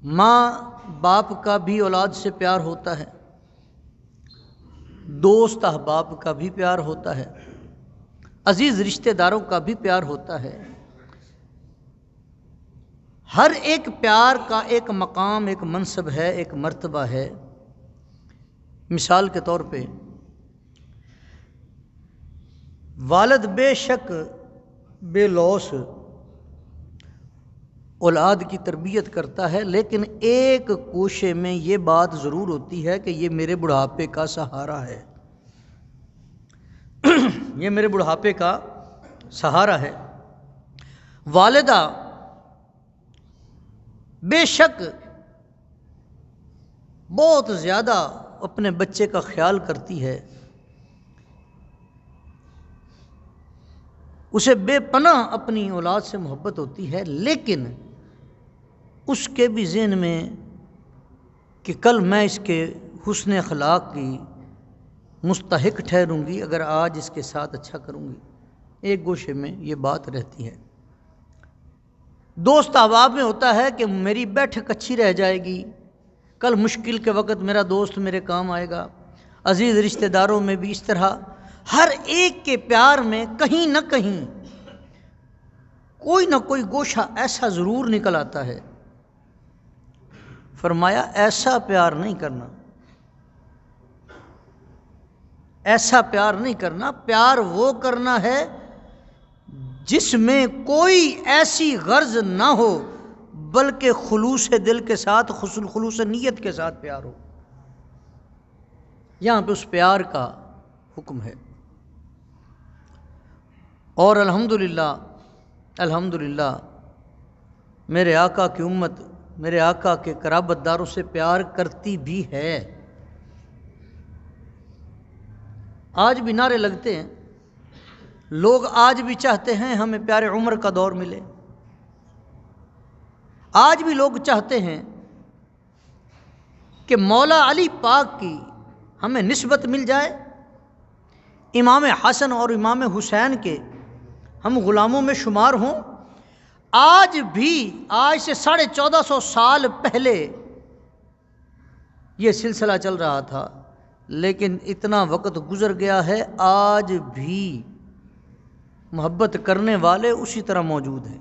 ماں باپ کا بھی اولاد سے پیار ہوتا ہے، دوست احباب کا بھی پیار ہوتا ہے، عزیز رشتہ داروں کا بھی پیار ہوتا ہے۔ ہر ایک پیار کا ایک مقام، ایک منصب ہے، ایک مرتبہ ہے۔ مثال کے طور پہ والد بے شک بے لوث اولاد کی تربیت کرتا ہے، لیکن ایک کوشش میں یہ بات ضرور ہوتی ہے کہ یہ میرے بڑھاپے کا سہارا ہے، یہ میرے بڑھاپے کا سہارا ہے۔ والدہ بے شک بہت زیادہ اپنے بچے کا خیال کرتی ہے، اسے بے پناہ اپنی اولاد سے محبت ہوتی ہے، لیکن اس کے بھی ذہن میں کہ کل میں اس کے حسن اخلاق کی مستحق ٹھہروں گی اگر آج اس کے ساتھ اچھا کروں گی، ایک گوشے میں یہ بات رہتی ہے۔ دوست احباب میں ہوتا ہے کہ میری بیٹھک اچھی رہ جائے گی، کل مشکل کے وقت میرا دوست میرے کام آئے گا۔ عزیز رشتہ داروں میں بھی اس طرح ہر ایک کے پیار میں کہیں نہ کہیں کوئی نہ کوئی گوشہ ایسا ضرور نکل آتا ہے۔ فرمایا ایسا پیار نہیں کرنا، ایسا پیار نہیں کرنا، پیار وہ کرنا ہے جس میں کوئی ایسی غرض نہ ہو بلکہ خلوص دل کے ساتھ، خلوص نیت کے ساتھ پیار ہو۔ یہاں پہ اس پیار کا حکم ہے۔ اور الحمدللہ الحمدللہ میرے آقا کی امت میرے آقا کے قرابت داروں سے پیار کرتی بھی ہے۔ آج بھی نعرے لگتے ہیں، لوگ آج بھی چاہتے ہیں ہمیں پیارے عمر کا دور ملے، آج بھی لوگ چاہتے ہیں کہ مولا علی پاک کی ہمیں نسبت مل جائے، امام حسن اور امام حسین کے ہم غلاموں میں شمار ہوں۔ آج بھی، آج سے 1450 سال پہلے یہ سلسلہ چل رہا تھا، لیکن اتنا وقت گزر گیا ہے، آج بھی محبت کرنے والے اسی طرح موجود ہیں۔